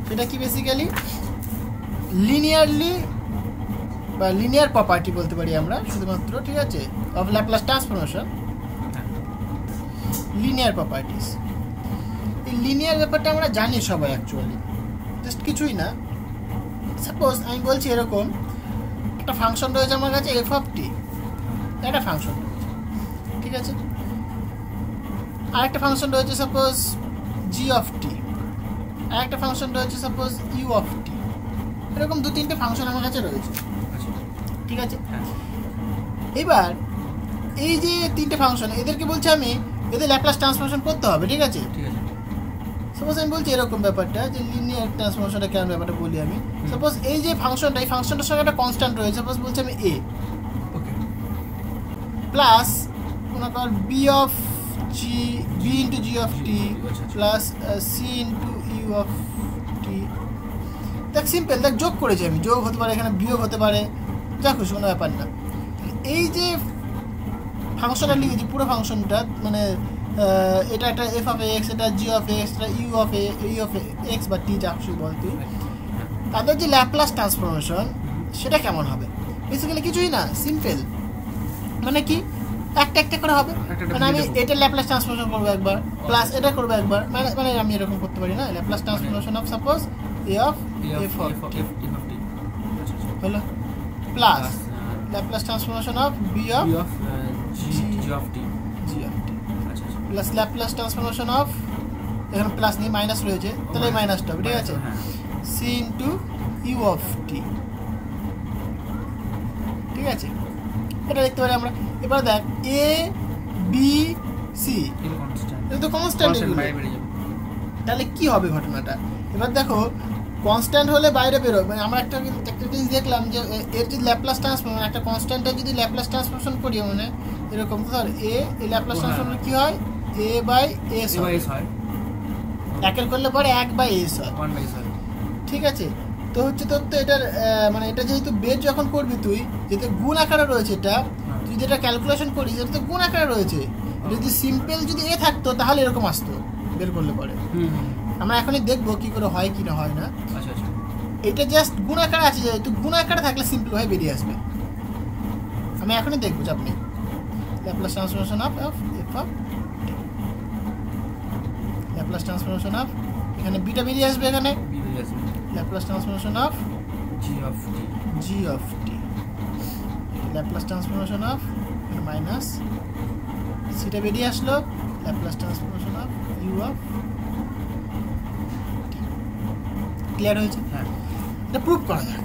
সেটা কি basically linearly বা লিনিয়ার প্রপার্টি বলতে পারি আমরা শুধুমাত্র, ঠিক আছে, of Laplace transformation, linear properties. এই লিনিয়ার ব্যাপারটা আমরা জানি সবাই অ্যাকচুয়ালি, জাস্ট কিছুই না। সাপোজ আমি বলছি এরকম একটা ফাংশন রয়েছে আমার কাছে এফ অফ টি, একটা ফাংশন রয়েছে, ঠিক আছে, আরেকটা ফাংশন রয়েছে সাপোজ জি অফ টি, আরেকটা ফাংশন রয়েছে সাপোজ ইউ অফ টি, এরকম 2-3টে ফাংশন আমার কাছে রয়েছে, ঠিক আছে। এবার এই যে 3টে ফাংশন, এদেরকে বলছি আমি এদের ল্যাপ্লাস ট্রান্সফরমেশন করতে হবে, ঠিক আছে। সাপোজ আমি বলছি এরকম ব্যাপারটা যে লিনিয়ার ট্রান্সফরমেশনটা কেমন ব্যাপারটা বলি আমি। সাপোজ এই যে ফাংশনটা, এই ফাংশনটার সঙ্গে একটা কনস্ট্যান্ট রয়েছে, সাপোজ বলছি আমি এ প্লাস মনে কর B of G, B into G of T plus C into U of T. দেখ সিম্পল, দেখ যোগ করেছি আমি, যোগ হতে পারে এখানে, বিয়োগ হতে পারে, যা খুশি, কোনো ব্যাপার না। এই যে ফাংশনটা লিখেছি পুরো ফাংশনটা, মানে এটা একটা এফ অফ এক্স, এটা জি অফ এক্স, এটা ইউ অফ এক্স বা টি, যা খুশি বল তুই, তাদের যে ল্যাপ্লাস ট্রান্সফরমেশন সেটা কেমন হবে? বেসিক্যালি কিছুই না, সিম্পল, মানে কি একটা একটা করে হবে। মানে আমি এটা ল্যাপ্লাস ট্রান্সফরমেশন করবো একবার, প্লাস এটা করবো একবার, মানে আমি এরকম করতে পারি না, Laplace transformation of suppose A of F of T হলো, plus Laplace transformation of B of G of T plus Laplace transformation of, এখানে প্লাস নেই মাইনাস রয়েছে, তাহলে মাইনাসটা হবে, ঠিক আছে, C into U of T, ঠিক আছে, এটা দেখতে পারি আমরা। এবার দেখ এ বি সি এটা তো কনস্ট্যান্ট, তাহলে কি হবে ঘটনাটা? এবার দেখো কনস্ট্যান্ট হলে বাইরে বেরোয়, মানে আমরা একটা জিনিস দেখলাম যে এর যদি ল্যাপ্লাস ট্রান্সফর্ম, একটা কনস্ট্যান্টের যদি ল্যাপ্লাস ট্রান্সফরমেশন করি, মানে এরকম ধর এ ল্যাপ্লাস ট্রান্সফরমেশন কি হয়, এ বাই এস হয়, একের করলে পরে 1/s হয়, ঠিক আছে। তো হচ্ছে তোর তো এটার মানে এটা যেহেতু বের যখন করবি তুই, যেহেতু গুণ আকারে রয়েছে, এটা তুই যেটা ক্যালকুলেশন করিস এটা তো গুণ আকারে রয়েছে। যদি সিম্পল যদি এ থাকতো তাহলে এরকম আসতো বের করলে পরে। আমরা এখনই দেখবো কি করে হয় কি না হয় না। এটা জাস্ট গুণ আকারে আছে, যেহেতু গুণ আকারে থাকলে সিম্পল হয়ে বেরিয়ে আসবে। আমি এখনই দেখবো, চাপ নেই। Laplace transformation of F of Laplace transformation of, এখানে বিটা বেরিয়ে আসবে, এখানে Laplace transformation of G of T, Laplace transformation of minus theta বেরিয়ে আসলো, Laplace transformation of U of T. Clear হয়েছে? হ্যাঁ, এটা প্রুভ করা যাক।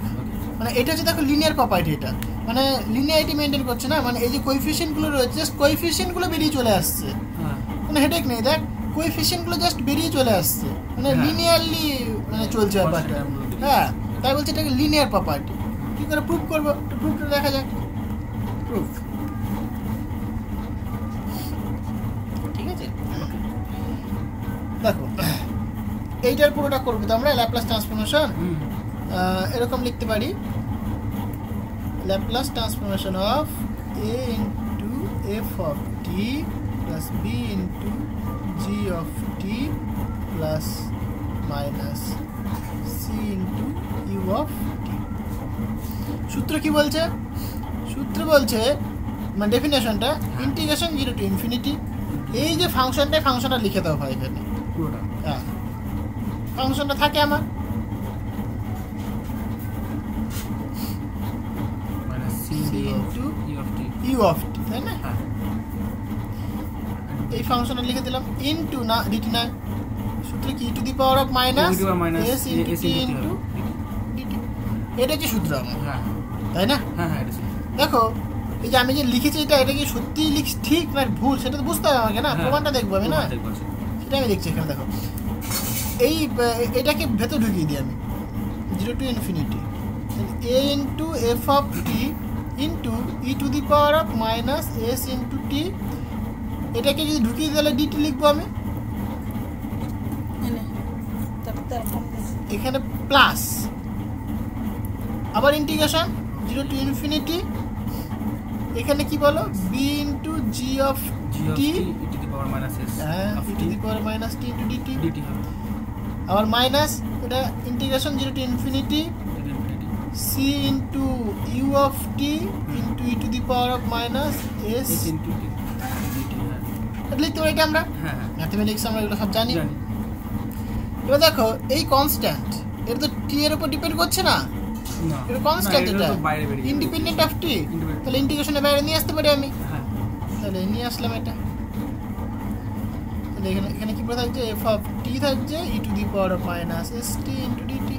মানে এটা হচ্ছে দেখো লিনিয়ার প্রপার্টি, এটা মানে লিনিয়ারিটি মেনটেন করছে না, মানে এই যে কোএফিসিয়েন্টগুলো রয়েছে জাস্ট কোএফিসিয়েন্টগুলো বেরিয়ে চলে আসছে, মানে হেডেক নেই, দেখ কোএফিসিয়েন্টগুলো জাস্ট বেরিয়ে চলে আসছে, মানে লিনিয়ারলি মানে চলছে ব্যাপারটা। হ্যাঁ, তাই বলছে এটাকে লিনিয়ার প্রপার্টি। কী করে প্রুভ করবো, প্রুফটা দেখা যাক। প্রুফ, ঠিক আছে, দেখো এইটার পুরোটা করবো তো আমরা ল্যাপ্লাস ট্রান্সফরমেশন, এরকম লিখতে পারি, Laplace transformation of A into F of T plus B into G of T plus minus C into U of T. সূত্র কি বলছে? সূত্র বলছে মানে ডেফিনেশনটা ইন্টিগ্রেশন 0 to ইনফিনিটি। এই যে ফাংশনটা লিখে দেওয়া হয় এখানে পুরোটা, হ্যাঁ ফাংশনটা থাকে আমার ইউ অফ টি, তাই না? এই ফাংশনটা লিখে দিলাম ইনটু না ডিটি না, সূত্র কি to the power of minus S into T into DT, এটা হচ্ছে সূত্র আমার, তাই না? দেখো এই যে আমি যে লিখেছি এটা কি সত্যি লিখছি ঠিক না ভুল সেটা তো বুঝতে হবে আমাকে, না প্রমাণটা দেখবো আমি, না সেটা আমি দেখছি এখানে। দেখো এটাকে ভেতর ঢুকিয়ে দিই আমি 0 to infinity A into F of T into E to the power of minus S into T, এটাকে যদি ঢুকিয়ে দিলে ডিটি লিখবো আমি এখানে, প্লাস আবার ইন্টিগ্রেশন 0 to ইনফিনিটি, এখানে কি বলো B into G of T, হ্যাঁ E to the power minus T into DT, আবার মাইনাস এটা integration 0 to infinity c into u of t into e to the power of minus s into dt। এটা লিখতে পারি এটা আমরা mathematics আমরা এগুলো সব জানি। এবার দেখো এই কনস্ট্যান্ট এটা তো t এর উপর ডিপেন্ড করছে না, এটা কনস্ট্যান্ট, এটা ইন্ডিপেন্ডেন্ট অফ t, তাহলে ইন্টিগ্রেশনের বাইরে নিয়ে আসতে পারি আমি। তাহলে নিয়ে আসলাম এটা, তাহলে এখানে কি থাকছে f অফ t থাকছে e to the power of minus st into dt,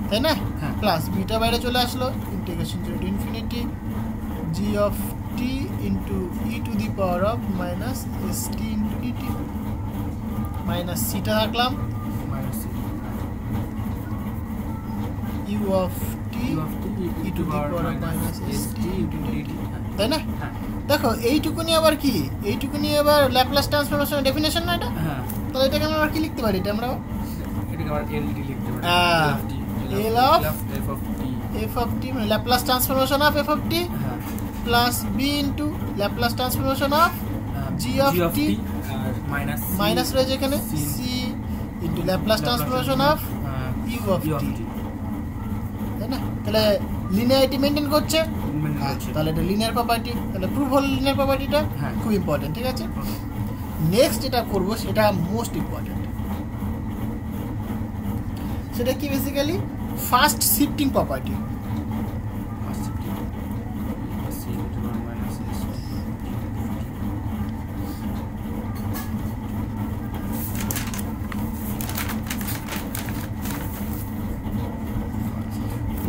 তাই না? প্লাস বিটা বাইরে চলে আসলো, integration 0 to infinity g of t into e to the power of minus st into dt minus সিটা রাখলাম u of t e to the power of minus st into dt, তাই না? দেখো এইটুকুনি আবার কি, এইটুকুনি আবার ল্যাপ্লাস ট্রান্সফরমেশনের ডেফিনেশন না এটা, তাহলে এটাকে আমরা কি লিখতে পারি, এটা আমরা এটাকে আবার ld লিখতে পারি, l of f of t মানে Laplace transformation of f of t plus b into Laplace transformation of g of t minus রয়েছে এখানে c into Laplace transformation of u of t, তাই না? তাহলে লিনিয়ারিটি মেইনটেইন করছে, তাহলে এটা linear property, তাহলে প্রুফ হল লিনিয়ার প্রপার্টিটা খুব ইম্পর্টেন্ট, ঠিক আছে? নেক্সট যেটা করব সেটা মোস্ট ইম্পর্টেন্ট, সেটা কি বেসিক্যালি ফার্স্ট শিফটিং প্রপার্টি।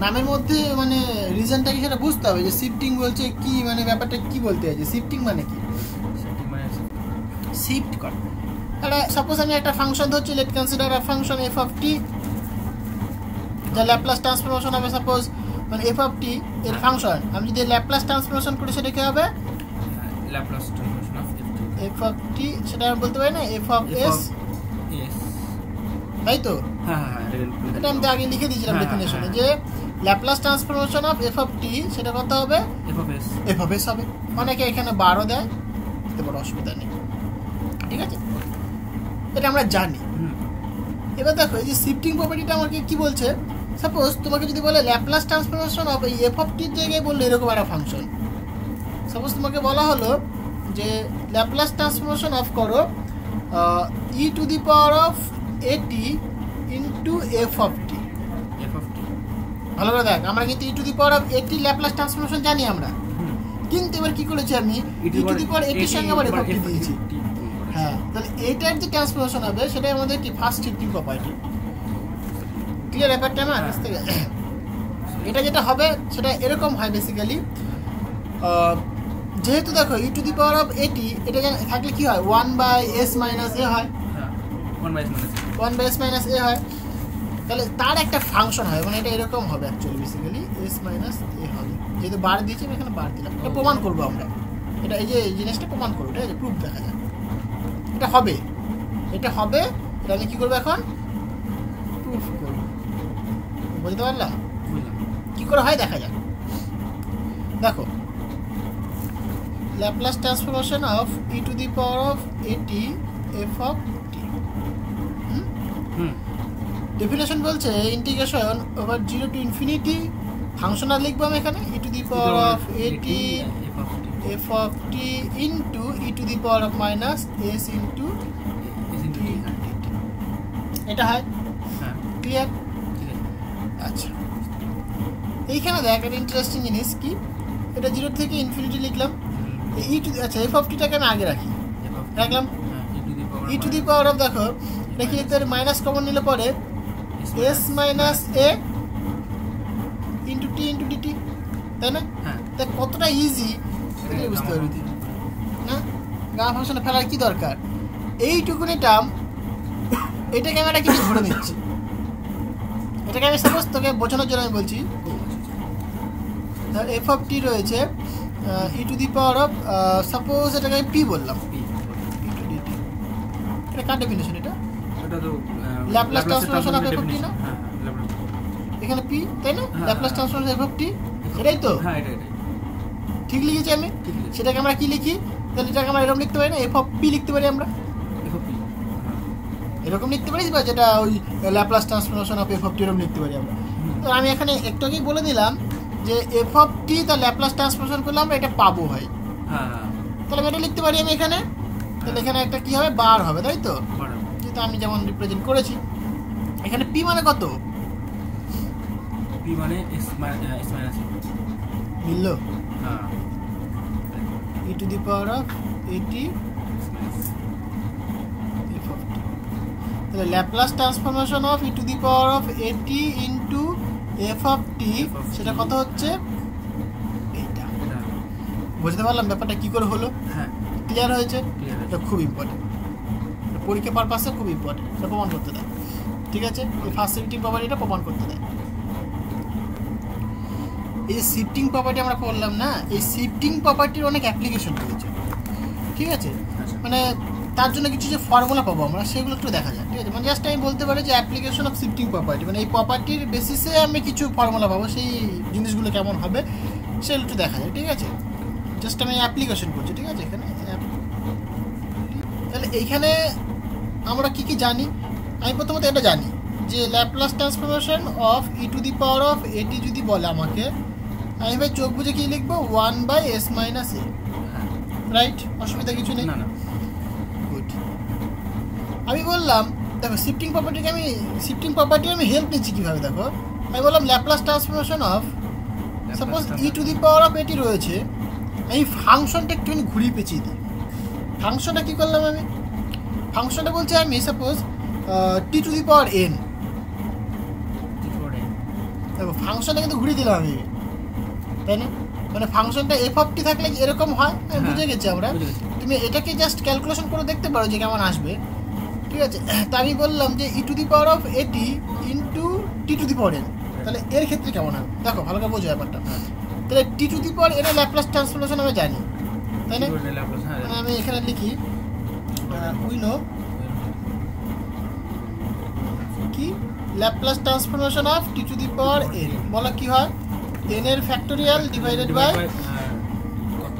নামের মধ্যে মানে রিজনটা কি সেটা বুঝতে হবে, যে শিফটিং বলছে কি, মানে ব্যাপারটা কি বলতে চাইছে, শিফটিং মানে কি, শিফট করা। তাহলে সাপোজ আমি একটা ফাংশন ধরছি, let consider a function f of t, যার ল্যাপ্লাস ট্রান্সফরমেশন হবে সাপোজ মানে f অফ t এর ফাংশন, আমি যদি ল্যাপ্লাস ট্রান্সফরমেশন করি সেটা কি হবে, Laplace transformation of f of t, সেটা আমি বলতে পারি না f অফ s, তাই তো? এটা আমি আগে লিখে দিয়েছিলাম ডেফিনেশনে, যে Laplace transformation of f of t সেটা কত হবে, f অফ s হবে। অনেকে এখানে 12 দেয়, এতে বড় অসুবিধা নেই, ঠিক আছে? এটা আমরা জানি। এবার দেখো এই যে শিফটিং প্রপার্টিটা আমাকে কি বলছে, সাপোজ তোমাকে যদি বলে ল্যাপ্লাস ট্রান্সফরমেশন অফ এই f অফ t এর জায়গায় বললে এরকম একটা ফাংশন, সাপোজ তোমাকে বলা হলো যে ল্যাপ্লাস ট্রান্সফরমেশন অফ করো e to the power of at into f of t। ভালো করে দেখ, আমরা কিন্তু e to the power of at Laplace transformation জানি আমরা, কিন্তু এবার কি করেছি আমি e to the power at এর সঙ্গে আবার f অফ t দিয়েছি। হ্যাঁ, তাহলে এটার যে ট্রান্সফরমেশন হবে সেটাই আমাদের কি ফার্স্ট শিফটিং প্রপার্টি। ক্লিয়ার ব্যাপারটা না? কাছ থেকে এটা যেটা হবে সেটা এরকম হয় বেসিক্যালি, যেহেতু দেখো e to the power of at এটা থাকলে কি হয় 1/s মাইনাস a হয়, 1/s মাইনাস a হয়, তাহলে তার একটা ফাংশন হয়, মানে এটা এরকম হবে actually basically s minus a হবে, যেহেতু বার দিয়েছি আমি এখানে বার দিলাম, এটা প্রমাণ করবো আমরা, এটা এই যে জিনিসটা প্রমাণ করবো, ঠিক আছে? প্রুফ দেখা যায় এটা হবে, এটা হবে, এটা আমি কী করবো এখন প্রুফ করবো, বুঝতে পারলাম কী করে হয় দেখা যাক। দেখো Laplace transformation of e to the power of at f of t, definition বলছে integration over 0 to infinity function আর লিখবো আমি এখানে e to the power of at f of t into e to the power of minus s into t, এটা হয় clear? আচ্ছা, এইখানে দেখ একটা ইন্টারেস্টিং জিনিস কি, এটা 0 থেকে ইনফিনিটি লিখলাম, e টু, আচ্ছা f অফ tটাকে আমি আগে রাখলাম e to the power of, দেখো এটা কি লিখতে পারি, মাইনাস কমন নিলে পরে s minus a into t into dt, তাই না? তা কতটা ইজি এটাই বুঝতে পারবি না, গামা ফাংশনে ফেলার কি দরকার, এইটুকুনি টার্ম এটাকে আমি একটা কিছু ধরে নিচ্ছি, এটাকে আমি সাপোজ তোকে বোঝানোর জন্য আমি বলছি, f অফ t রয়েছে e to the power of, suppose এটাকে আমি p বললাম, p টু dt, এটা কার ডেফিনেশন, এটা Laplace transformation of f of t না, এখানে p, তাই না? Laplace transformation f of t, এটাই তো? হ্যাঁ, এটাই ঠিক লিখেছি আমি। সেটাকে আমরা কি লিখি, তাহলে এটাকে আমরা এরকম লিখতে পারি না, f অফ p লিখতে পারি আমরা, এরকম লিখতে পারি, বা যেটা ওই Laplace transformation of F of T এরকম লিখতে পারি আমরা। তো আমি এখানে একটু আগেই বলে দিলাম যে এফ অফ টি তার ল্যাপ্লাস ট্রান্সফরমেশন করলে আমরা এটা পাবো ভাই। তাহলে আমি এটা লিখতে পারি আমি এখানে, তাহলে এখানে একটা কি হবে, বার হবে, তাই তো? যেটা আমি যেমন রিপ্রেজেন্ট করেছি। এখানে পি মানে কত? পি মানে এস মাইনাস মিললো? E to the power of AT F of T, তাহলে Laplace transformation of E to the power of AT into F of T, সেটা কত হচ্ছে? এইটা। বুঝতে পারলাম ব্যাপারটা কি করে হলো? হ্যাঁ, ক্লিয়ার হয়েছে? এটা খুব ইম্পর্টেন্ট, পরীক্ষা পারপাসে খুব ইম্পর্টেন্ট, এটা প্রমাণ করতে দেয়। ঠিক আছে, এই ফার্স্ট শিফটিং প্রপার্টিটা প্রমাণ করতে দেয়। এই শিফটিং প্রপার্টি আমরা করলাম না, এই শিফটিং প্রপার্টির অনেক অ্যাপ্লিকেশন রয়েছে। ঠিক আছে, মানে তার জন্য কিছু যে ফর্মুলা পাবো আমরা, সেগুলো একটু দেখা যায়। ঠিক আছে, মানে জাস্ট আমি বলতে পারি যে অ্যাপ্লিকেশন অফ শিফটিং প্রপার্টি, মানে এই প্রপার্টির বেসিসে আমি কিছু ফর্মুলা পাবো, সেই জিনিসগুলো কেমন হবে সেগুলো একটু দেখা যায়। ঠিক আছে, জাস্ট আমি অ্যাপ্লিকেশন করছি। ঠিক আছে, এখানে তাহলে এইখানে আমরা কি কি জানি? আমি প্রথমত এটা জানি যে Laplace transformation of E to the power of এটি যদি বলে আমাকে, আমি ভাই চোখ বুঝে কি লিখবো? 1/s মাইনাস এ, রাইট? অসুবিধা কিছু নেই। না না, গুড। আমি বললাম দেখো শিফটিং প্রপার্টি আমি হেল্প নিচ্ছি কীভাবে, দেখো আমি বললাম Laplace transformation of, suppose E to the power of এটি রয়েছে, আমি ফাংশনটা একটুখানি ঘুরিয়ে পেঁচিয়ে দিই। ফাংশনটা কী করলাম আমি? ফাংশনটা বলছি আমি suppose T two the power N, দেখো ফাংশনটা কিন্তু ঘুরিয়ে দিলাম আমি, তাই না? মানে ফাংশনটা এফ অফ টি থাকলে এরকম হয়, আমি বুঝে গেছি আমরা। তুমি এটাকে জাস্ট ক্যালকুলেশন করে দেখতে পারো যে কেমন আসবে। ঠিক আছে, তা আমি বললাম যে E to the power of AT into T two the power N, তাহলে এর ক্ষেত্রে কেমন হবে দেখো, ভালো করে বোঝো ব্যাপারটা। তাহলে টি টু দি পাওয়ার এন এর ল্যাপ্লাস ট্রান্সফরমেশন আমি জানি, তাই না? মানে আমি এখানে লিখি উই নো কি Laplace transformation of T two the power N, বলা কি হয়? এন এর ফ্যাক্টোরিয়াল ডিভাইডেড বাই কত?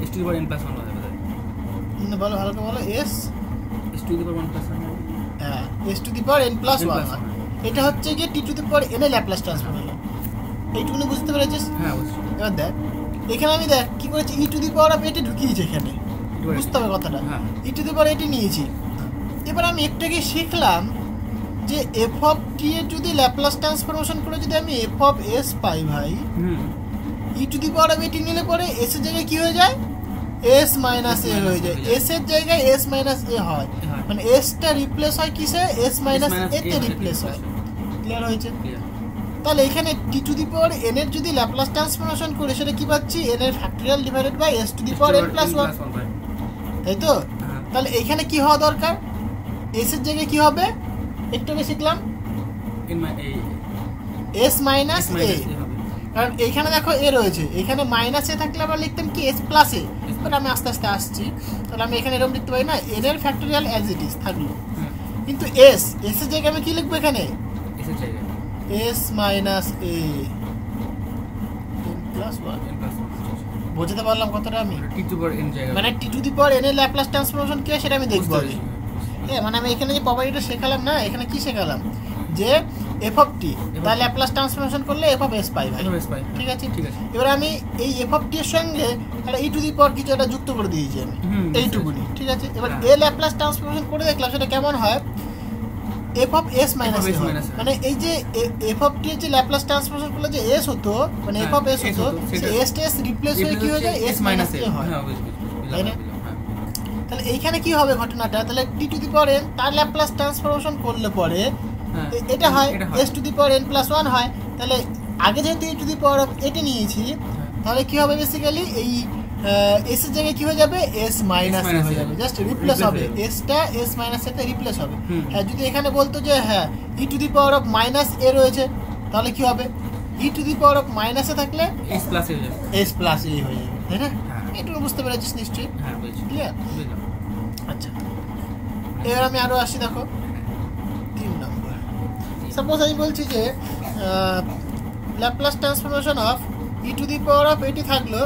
S to the power N plus 1 হবে। বলো ভালো করে বলো। S to the power 1 plus 1, হ্যাঁ, S to the power N plus 1। এটা হচ্ছে গিয়ে টি টু দি পাওয়ার এন এর ল্যাপ্লাস ট্রান্সফরমেশন। এইটুকুনি বুঝতে পেরেছিস? হ্যাঁ বুঝছি। এবার দেখ এখানে আমি দেখ কি করেছি, ই টু দি পাওয়ার অফ এটি ঢুকিয়েছি এখানে, বুঝতে হবে কথাটা। ই টু দি পাওয়ার এটি নিয়েছি। এবার আমি একটু আগে শিখলাম যে এফ অফ টি এর যদি ল্যাপ্লাস ট্রান্সফরমেশন করে যদি আমি এফ অফ এস পাই ভাই, ই টু দি পাওয়ার অফ এটি নিলে পরে এস এর জায়গায় কি হয়ে যায়? এস মাইনাস এ হয়ে যায়। এস এর জায়গায় এস মাইনাস এ হয়, মানে এসটা রিপ্লেস হয় কিসে? এস মাইনাস এ তে রিপ্লেস হয়। ক্লিয়ার হয়েছে? তাহলে এখানে টি টু দি পাওয়ার এন এর যদি ল্যাপ্লাস ট্রান্সফরমেশন করে সেটা কি পাচ্ছি? এন এর factorial divided by S to the power N plus 1, তাই তো? তাহলে এখানে কি হওয়া দরকার? এস এর জায়গায় কি হবে? একটু আগে শিখলাম এস মাইনাস এ, কারণ এইখানে দেখো এ রয়েছে, এখানে মাইনাস এ থাকলে আমরা লিখতাম কি এস প্লাস এ। এবার আমি আস্তে আস্তে আসছি, তাহলে আমি এখানে এরকম লিখতে পারি না, এন এর ফ্যাক্টরিয়াল অ্যাজ ইট ইজ থাকলো, কিন্তু এস এর জায়গায় আমি কি লিখবো? এখানে এস মাইনাস এ প্লাস 1। বুঝতে পারলাম কথাটা আমি? মানে টি টু দি পাওয়ার এন এর ল্যাপ্লাস ট্রান্সফরমেশন কি হয় সেটা আমি দেখবো। হ্যাঁ, মানে আমি এখানে যে প্রপার্টিটা শেখালাম না, এখানে কি শেখালাম? যে এফ অফ টি তার ল্যাপ্লাস ট্রান্সফরমেশন করলে এফ অফ এস পাই ভাই। ঠিক আছে, এবার আমি এই এফ অফ টি এর সঙ্গে একটা ই টু দি পাওয়ার কিছু একটা যুক্ত করে দিয়েছি আমি, এইটুকুনি। ঠিক আছে, এবার এ ল্যাপ্লাস ট্রান্সফরমেশন করে দেখলাম সেটা কেমন হয়? এফ অফ এস মাইনাস এ, মানে এই যে এফ অফ টি এর যে ল্যাপ্লাস ট্রান্সফরমেশন করলে যে এস হতো, মানে এফ অফ এস হতো, সেই এস টি এস রিপ্লেস হয়ে কি হয়ে যায়? এস মাইনাস এ হয়, তাই না? তাহলে এইখানে কি হবে ঘটনাটা? তাহলে টি টু দি পাওয়ার এন তার ল্যাপ্লাস ট্রান্সফরমেশন করলে পরে এটা হয় S to the power N plus 1 হয়। তাহলে আগে যেহেতু ই টু দি পাওয়ার অফ এটি নিয়েছি, তাহলে কি হবে? বেসিক্যালি এই এস এর জায়গায় কি হয়ে যাবে? এস মাইনাস এ হয়ে যাবে, জাস্ট রিপ্লেস হবে, এসটা এস মাইনাস এতে রিপ্লেস হবে। হ্যাঁ, যদি এখানে বলতো যে হ্যাঁ E to the power of minus A রয়েছে, তাহলে কি হবে? E to the power of minus A থাকলে এস প্লাস এ হয়ে যাবে, এস প্লাস এ হয়ে যাবে, তাই না? এটুকু বুঝতে পেরেছিস নিশ্চয়ই? হ্যাঁ বুঝছি। ক্লিয়ার? আচ্ছা, এবার আমি আরো আসি, দেখো 3 নম্বর। সাপোজ আমি বলছি যে Laplace transformation of E to the power of এটি থাকলো,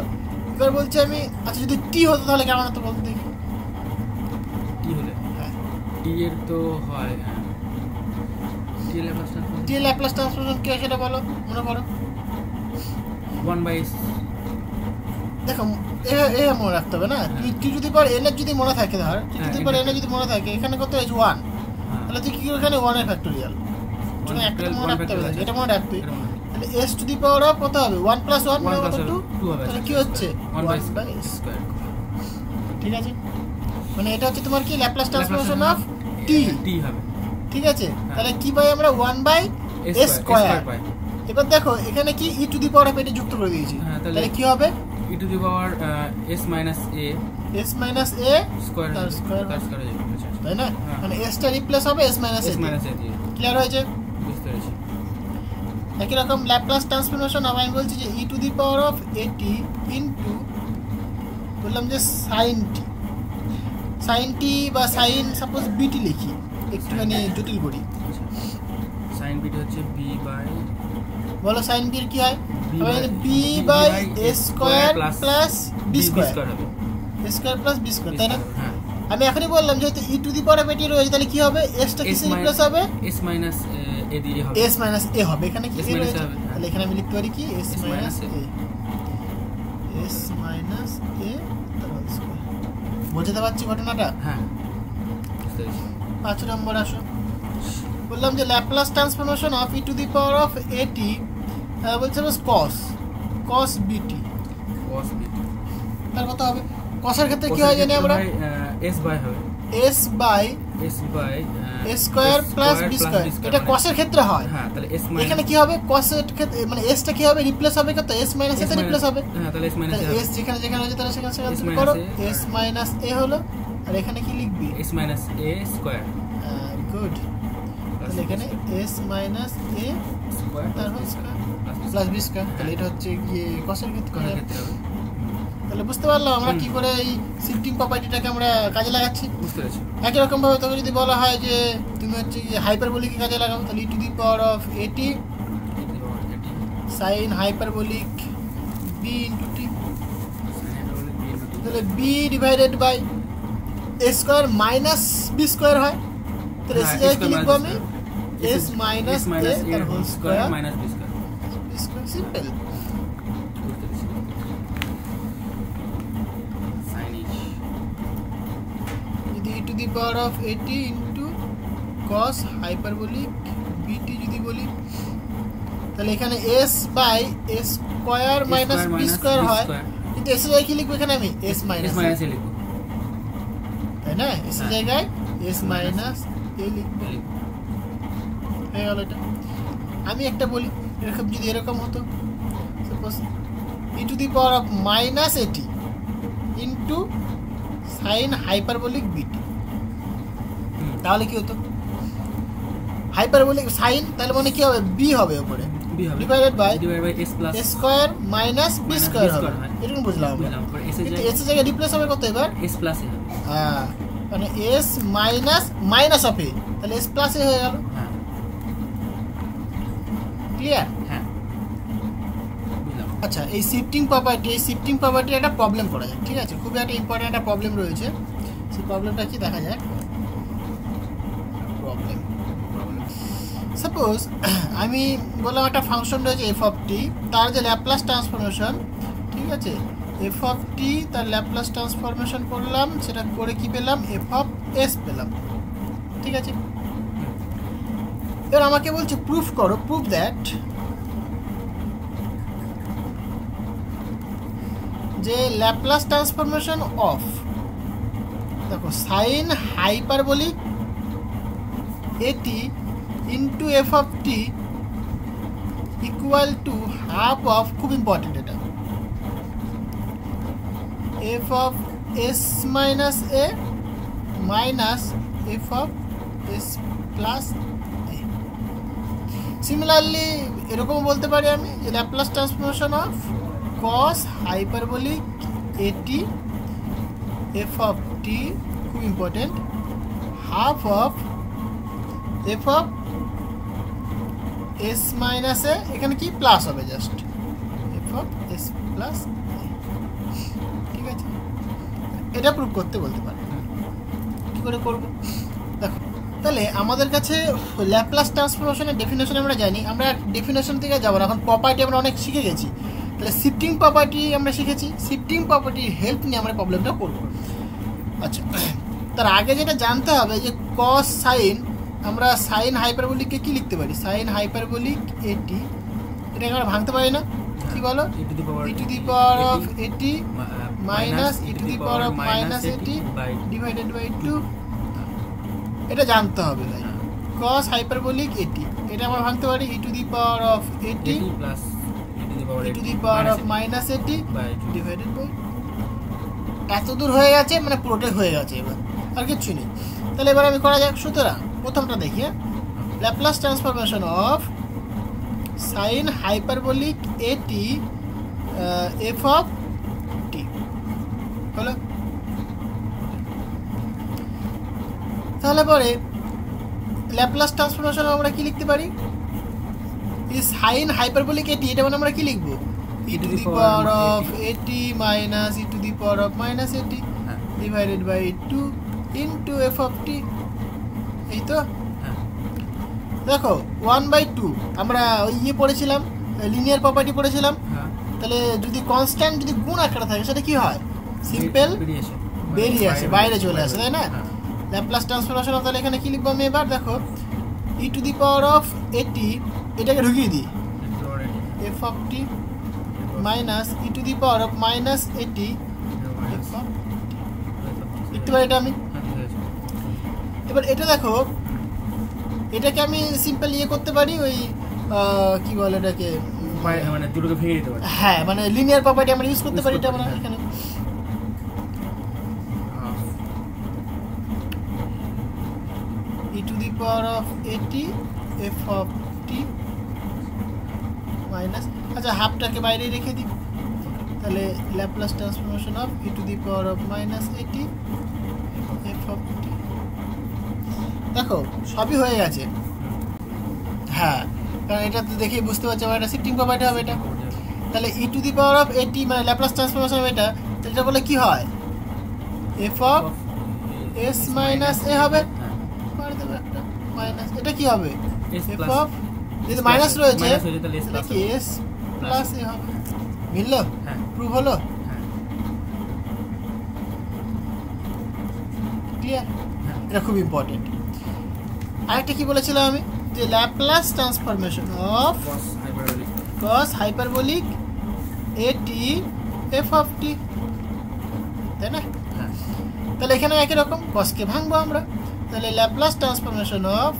এবার বলছি আমি আচ্ছা যদি টি হতো তাহলে কেমন হতো বলতে দেখি। টি হলে টি টি এর তো হয় টি এর ল্যাপ্লাস ট্রান্সফরমেশন কি হয় সেটা বলো, মনে করো। 1/s। দেখো এ মনে রাখতে হবে না, টি টু দি পাওয়ার n এর যদি মনে থাকে, ধর টি টু দি পাওয়ার n এর যদি মনে থাকে, এখানে কত আছে 1, তাহলে তুই কি করে এখানে 1 এর ফ্যাক্টোরিয়াল, তুমি একটা মনে রাখতে হবে, এটা মনে রাখতে। তাহলে s two the power of কত হবে 1 + 1 মানে কত 2 হবে, তাহলে কি হচ্ছে 1/2। ঠিক আছে, মানে এটা হচ্ছে তোমার কি ল্যাপ্লাস ট্রান্সফরমেশন অফ টি হবে। ঠিক আছে, তাহলে কি পাই আমরা 1/s²। এবার দেখো এখানে কি e to the power of এটা যুক্ত করে দিয়েছি, তাহলে কি হবে e to the power s - a square তার স্কয়ার তাই না, মানে s টা রিপ্লেস হবে s - a দিয়ে। ক্লিয়ার হয়েছে? বুঝতে পেরেছি। একই রকম ল্যাপ্লাস ট্রান্সফরমেশন আমি বলছি যে e to the power of at into বললাম যে sin t বা sin সাপোজ bt লিখি, একটুখানি জটিল করি। sin bt হচ্ছে b বাই, বলো sin b এর কি হয়, b/a² প্লাস b² হবে, a² প্লাস b², তাই না? আমি এখনই বললাম যেহেতু e to the power of at রয়েছে, তাহলে কি হবে s টা কিসে রিপ্লেস হবে, s - a দিয়ে হবে, s - a হবে। এখানে কি রয়েছে, তাহলে এখানে আমি লিখতে পারি কি s - a বুঝতে পারছি ঘটনাটা? হ্যাঁ বুঝতে পেরেছি। 5 নম্বর আসো, বললাম যে Laplace transformation of e to the power of at বলছে cos bt, তার কত হবে, cos এর ক্ষেত্রে কি হয় জানি আমরা s বাই হবে, s by a² plus b², এটা cos এর ক্ষেত্রে হয়। হ্যাঁ, তাহলে s এখানে কি হবে cos এর ক্ষেত্রে, মানে s টা কি হবে রিপ্লেস হবে কত, s - a তে রিপ্লেস হবে। হ্যাঁ, তাহলে s - a s যেখানে হচ্ছে তাহলে সেখানে করো s - a হলো, আর এখানে কি লিখবি s - a²। গুড, তাহলে এখানে s - a² তার হোল স্কয়ার প্লাস b², তাহলে এটা হচ্ছে গিয়ে cos এর ক্ষেত্রে হবে। তাহলে বুঝতে পারলাম আমরা কি করে এই শিফটিং প্রপার্টিটাকে আমরা কাজে লাগাচ্ছি। বুঝতে পেরেছি। একই রকম ভাবে তোকে যদি বলা হয় যে তুমি হচ্ছে কি হাইপারবোলিক কাজে লাগাও, তাহলে e to the power of at sin hyperbolic b into t, তাহলে b divided by a² minus b² হয়, তাহলে এসে যায় কি লিখবো আমি s - a তার whole square minus b²। Simple. যদি e to the power of at into cos hyperbolic bt যদি বলি, তাহলে এখানে s by a² minus b² হয়, কিন্তু এসে যায় কি লিখবো এখানে আমি s - a লিখবো, তাই না, এসে জায়গায় s - a লিখবো, হয়ে গেল এটা। আমি একটা বলি এরকম, যদি এরকম হতো suppose e to the power of minus at into sin hyperbolic bt, তাহলে কি হতো হাইপারবোলিক sin, তাহলে মানে কি হবে b হবে উপরে divided by a² minus b² হবে, এরকম বুঝলাম আমরা। কিন্তু s এর জায়গায় রিপ্লেস হবে কত এবার s + a হবে, হ্যাঁ, মানে s মাইনাস অফ a, তাহলে s + a হয়ে গেল। হ্যাঁ ক্লিয়ার? হ্যাঁ বুঝলাম। আচ্ছা, এই শিফটিং প্রপার্টি একটা প্রবলেম করা যায়, ঠিক আছে, খুবই একটা ইম্পর্টেন্ট একটা প্রবলেম রয়েছে। সেই প্রবলেমটা কি দেখা যায়, প্রবলেম সাপোজ আমি বললাম একটা ফাংশন রয়েছে f অফ t, তার যে ল্যাপ্লাস ট্রান্সফরমেশন, ঠিক আছে, f অফ t তার ল্যাপ্লাস ট্রান্সফরমেশন করলাম, সেটা করে কি পেলাম f অফ s পেলাম, ঠিক আছে। এবার আমাকে বলছে প্রুফ দ্যাট যে ল্যাপ্লাস ট্রান্সফরমেশন অফ, দেখো sin hyperbolic at into f of t equal to half of, খুব ইম্পর্টেন্ট এটা, f of s minus a minus f of s plus a। Similarly এরকম বলতে পারি আমি যে Laplace transformation of cos hyperbolic at f of t, খুব important, half of f of s minus a, এখানে কি প্লাস হবে just f of s plus a, ঠিক আছে। এটা প্রুভ করতে বলতে পারি, কি করে করব, দেখো তাহলে আমাদের কাছে ল্যাপ্লাস ট্রান্সফরমেশনের ডেফিনেশন আমরা জানি, আমরা ডেফিনেশন থেকে যাবো না, এখন প্রপার্টি আমরা অনেক শিখে গেছি। তাহলে শিফটিং প্রপার্টি আমরা শিখেছি, শিফটিং প্রপার্টির হেল্প নিয়ে আমরা প্রবলেমটা করবো। আচ্ছা, তার আগে যেটা জানতে হবে যে কস সাইন, আমরা সাইন হাইপারবোলিককে কি লিখতে পারি? সাইন হাইপারবোলিক এটি, এটাকে আমরা ভাঙতে পারি না, কি বলো? ই to the power of AT minus E to the power of minus AT divided by 2, এটা জানতে হবে। তাই কস হাইপারবোলিক এটি, এটা আমরা ভাঙতে পারি ই to the power of AT plus E to the power of minus AT divided by, এত দূর হয়ে গেছে, মানে পুরোটাই হয়ে গেছে, এবার আর কিচ্ছু নেই। তাহলে এবার আমি করা যাক। সুতরাং প্রথমটা দেখি, Laplace transformation of sign hyperbolic এটি এফ অফ টি হলো। তাহলে পরে ল্যাপ্লাস ট্রান্সফরমেশন আমরা কি লিখতে পারি? এই সাইন হাইপারবোলিক এটি, এটা মানে আমরা কি লিখবো? E to the power of AT minus E to the power of minus AT divided by 2 into F of T. এই তো দেখো 1/2 আমরা ওই ইয়ে পড়েছিলাম, লিনিয়ার প্রপার্টি পড়েছিলাম। তাহলে যদি কনস্ট্যান্ট যদি গুণ আকারে থাকে সেটা কি হয়? সিম্পল বেরিয়ে আসে, বাইরে চলে আসে, তাই না? ল্যাপ্লাস ট্রান্সফরমেশন, তাহলে এখানে কি লিখবো আমি এবার? দেখো ই টু দি পাওয়ার অফ এটি, এটাকে ঢুকিয়ে দিই F of T minus E to the power of minus AT F of টি, লিখতে পারি এটা আমি। এবার এটা দেখো, এটাকে আমি সিম্পল ইয়ে করতে পারি, ওই কি বলে এটাকে, মানে দুটোকে ভেঙে দিতে পারি। হ্যাঁ, মানে লিনিয়ার প্রপার্টি আমরা ইউজ করতে পারি, এটা আমরা এখানে ই to the power of AT F of T minus, আচ্ছা হাফটাকে বাইরে রেখে দিই, তাহলে Laplace transformation of E to the power of minus AT F of টি। দেখো সবই হয়ে গেছে। হ্যাঁ, কারণ এটা তো দেখেই বুঝতে পারছি আমার এটা শিফটিং প্রপার্টি হবে এটা। তাহলে ই টু দি পাওয়ার অফ এটি মানে ল্যাপ্লাস ট্রান্সফরমেশন হবে এটা, এটা বলে কি হয়? এফ অফ এস মাইনাস এ হবে, একটা মাইনাস, এটা কি হবে? এফ অফ, যদি মাইনাস রয়েছে তাহলে কি এস প্লাস এ হবে। মিললো? প্রুভ হলো? ক্লিয়ার? এটা খুব ইম্পর্টেন্ট। আরেকটা কি বলেছিলাম আমি, যে Laplace transformation of cos hyperbolic এটি এফ অফ টি, তাই না? তাহলে এখানে একই রকম কসকে ভাঙবো আমরা। তাহলে ল্যাপ্লাস ট্রান্সফরমেশন অফ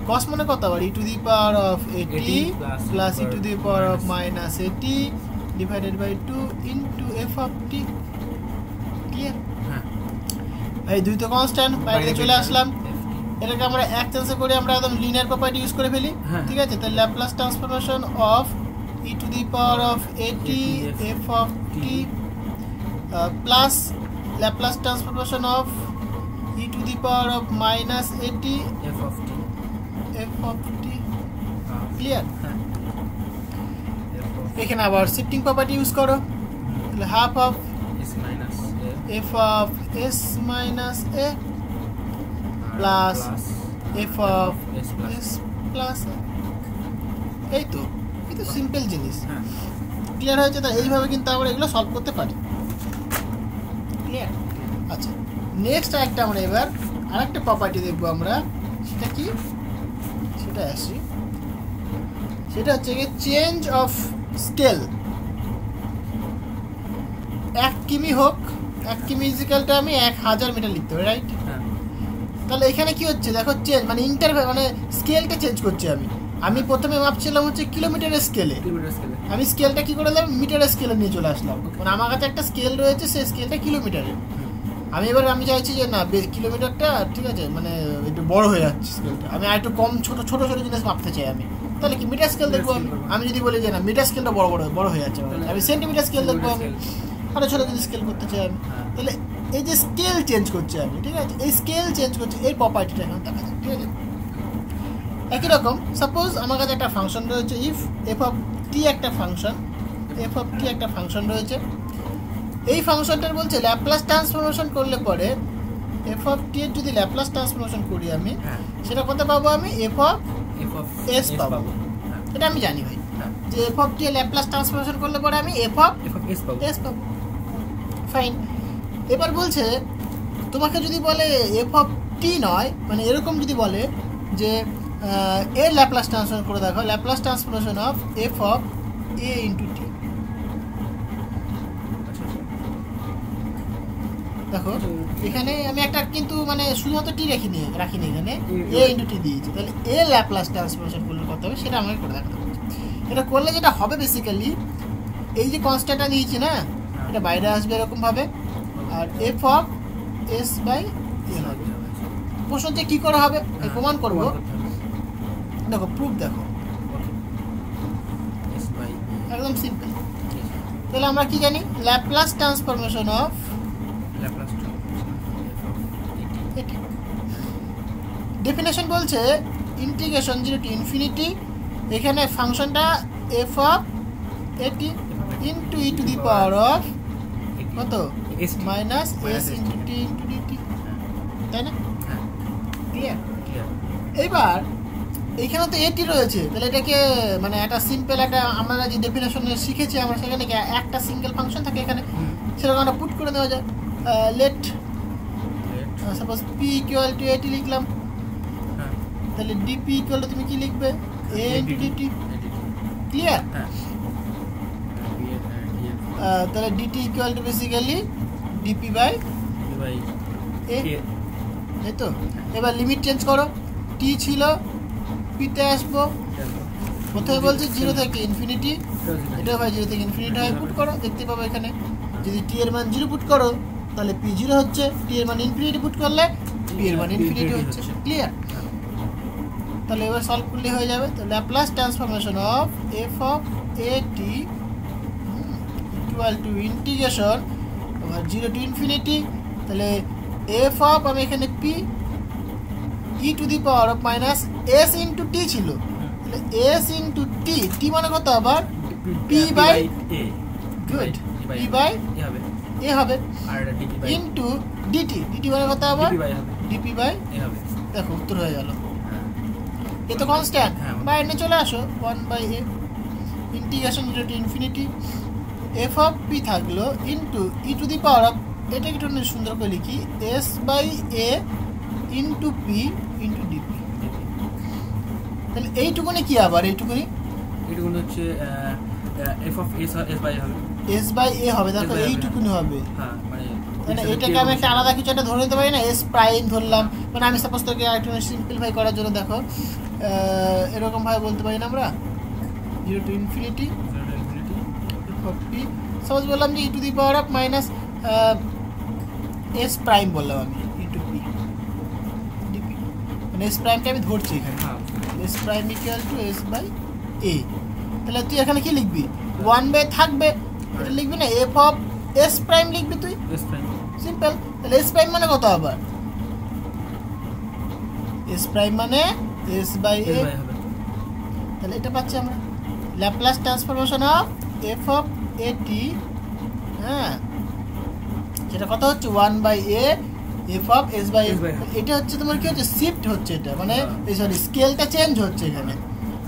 কস মানে কত আবার? E to the power of AT plus E to the power of minus AT divided by 2 into F of T. Clear? এই দুই তো কনস্ট্যান্ট, বাইরে চলে আসলাম। এটাকে আমরা এক চান্সে করে আমরা একদম লিনিয়ার প্রপার্টি ইউজ করে ফেলি, ঠিক আছে? তাহলে Laplace transformation of E to the power of AT F of T plus Laplace transformation of E to the power of minus AT F of T. Clear? এখানে আবার শিফটিং প্রপার্টি ইউজ করো, তাহলে half of F of S minus A plus F of S plus, এই তো simple জিনিস। Clear হয়েছে? তাই এইভাবে কিন্তু আমরা এগুলো সলভ করতে পারি। ক্লিয়ার? আচ্ছা, নেক্সট একটা আমরা এবার আরেকটা প্রপার্টি দেখবো আমরা, সেটা কি? সেটা আসি, সেটা হচ্ছে কি চেঞ্জ অফ স্কেল। 1 কিমি হোক, 1 কিমি ইজিক্যালটা আমি 1000 মিটার লিখতে পারি, রাইট? তাহলে এখানে কি হচ্ছে দেখো, চেঞ্জ মানে ইন্টারভ্যাল, মানে স্কেলটা চেঞ্জ করছি আমি প্রথমে মাপছিলাম হচ্ছে কিলোমিটারের স্কেলে, আমি স্কেলটা কি করে দিলাম মিটারের স্কেলে নিয়ে চলে আসলাম। মানে আমার কাছে একটা স্কেল রয়েছে, সেই স্কেলটা কিলোমিটারের। আমি চাইছি যে না কিলোমিটারটা ঠিক আছে, মানে একটু বড় হয়ে যাচ্ছে স্কেলটা, আমি আর একটু কম ছোট ছোট জিনিস মাপতে চাই আমি। তাহলে কি মিটার স্কেল দেখবো আমি যদি বলি যে না মিটার স্কেলটা বড় হয়ে যাচ্ছে, আমি সেন্টিমিটার স্কেল দেখবো, আমি আরো ছোট যদি স্কেল করতে চাই আমি। তাহলে এই যে স্কেল চেঞ্জ করছে আমি, ঠিক আছে, এই স্কেল চেঞ্জ করছে, এই প্রপার্টিটা এখন দেখা যায়, ঠিক আছে? একই রকম সাপোজ আমার কাছে একটা ফাংশন রয়েছে, ইফ এফ অফ টি একটা ফাংশন রয়েছে। এই ফাংশনটার বলছে ল্যাপ্লাস ট্রান্সফরমেশন করলে পরে এফ অফ টি এর যদি ল্যাপ্লাস ট্রান্সফরমেশন করি আমি, হ্যাঁ সেটা কত পাবো আমি? এফ অফ এস পাবো। হ্যাঁ এটা আমি জানি ভাই, হ্যাঁ যে এফ অফ টি এর ল্যাপ্লাস ট্রান্সফরমেশন করলে পরে আমি এফ অফ এস পাবো। ফাইন। এবার বলছে তোমাকে যদি বলে এফ অফ টি নয়, মানে এরকম যদি বলে যে এর ল্যাপ্লাস ট্রান্সফরমেশন করে দেখো, Laplace transformation of F of A into T. দেখো এখানে আমি একটা কিন্তু মানে শুধুমাত্র টি রাখিনি এখানে, এ ইন্টু টি দিয়েছি। তাহলে এ ল্যাপ্লাস ট্রান্সফরমেশন করলে কত হবে সেটা আমাকে করে দেখাতে হবে। এটা করলে যেটা হবে বেসিক্যালি, এই যে কনস্ট্যান্টটা দিয়েছি না, এটা বাইরে আসবে এরকমভাবে, আর F of S by A হবে। প্রশ্ন হচ্ছে কী করে হবে, প্রমাণ করবো। দেখো প্রুফ দেখো, একদম সিম্পল। তাহলে আমরা কি জানি? ল্যাপ্লাস ট্রান্সফরমেশন অফ এটি। ডেফিনেশন বলছে ইন্টিগ্রেশন 0 টু ইনফিনিটি, এখানে ফাংশনটা F of AT into E to the power of কত? মাইনাস এস ইন্টু টি ইন্টু ডিটি, তাই না? ক্লিয়ার? এবার এইখানে তো এটি রয়েছে, তাহলে এটাকে মানে একটা সিম্পল একটা আমরা যে ডেফিনেশন শিখেছি আমরা, সেখানে একটা সিঙ্গেল ফাংশন থাকে এখানে, সেরকম একটা পুট করে দেওয়া যায়। Let suppose P equal to AT লিখলাম, তাহলে ডিপি ইকুয়াল টু তুমি কি লিখবে? A into DT. ক্লিয়ার? তাহলে DT equal to basically DP by A, তাই তো? এবার লিমিট চেঞ্জ করো, টি ছিল পিতে আসবো, প্রথমে বলছি 0 থেকে ইনফিনিটি, এটা হয় 0 থেকে ইনফিনিটি হয়, পুট করো, দেখতে পাবো এখানে যদি টি এর মান 0 পুট করো তাহলে পি 0 হচ্ছে, টি এর মান ইনফিনিটি পুট করলে পি এর মান ইনফিনিটি হচ্ছে। ক্লিয়ার? তাহলে এবার সলভ করলে হয়ে যাবে। তো Laplace transformation of F of A T equal to integration 0 to infinity, তাহলে এফ অফ আমি এখানে P E to the power of minus S into T ছিল, তাহলে এস ইন্টু টি, টি মানে কত আবার? P by A. Good, P by A হবে into DT, DT মানে কত আবার? ডিপি বাই এ হবে। দেখো উত্তর হয়ে গেল। এ তো কনস্ট্যান্ট, বাইরে চলে আসো 1 by A integration 0 to infinity F of P থাকলো into E to the power of, এটা একটু সুন্দর করে লিখি, S by A into P into DP. তাহলে এইটুকুনি কি আবার? এইটুকুনি হচ্ছে এফ অফ এস বাই হবে, এস বাই এ হবে। দেখো এইটুকুনি হবে, হ্যাঁ মানে এটাকে আমি একটা আলাদা কিছু একটা ধরে নিতে পারি না, এস প্রাইম ধরলাম, মানে আমি সাপোজ তোকে একটু সিম্পলিফাই করার জন্য দেখো এরকম ভাবে বলতে পারি না আমরা, 0 টু ইনফিনিটি সাপোজ বললাম যে E to the power of minus S prime বললাম আমি ইন্টু পি ডিপি, মানে এস প্রাইমটা আমি ধরছি এখানে, S prime equal to S by A. তাহলে তুই এখানে কি লিখবি? 1 বাই থাকবে, এটা লিখবি না, এফ অফ এস প্রাইম লিখবি তুই, সিম্পল। তাহলে এস প্রাইম মানে কত আবার? এস প্রাইম মানে এস বাই এ। তাহলে এটা পাচ্ছি আমরা Laplace transformation of F of A T, হ্যাঁ, যেটা কত হচ্ছে 1 by A F of S by A. এটা হচ্ছে তোমার কি হচ্ছে? শিফট হচ্ছে, এটা মানে সরি স্কেলটা চেঞ্জ হচ্ছে এখানে,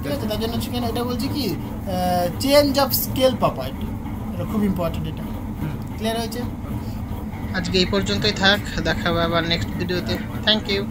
ঠিক আছে? তার জন্য সেখানে এটা বলছি কি চেঞ্জ অফ স্কেল প্রপার্টি, এটা খুব ইম্পর্টেন্ট। এটা ক্লিয়ার হয়েছে? আজকে এই পর্যন্তই থাক, দেখা হবে আবার নেক্সট ভিডিওতে। Thank you.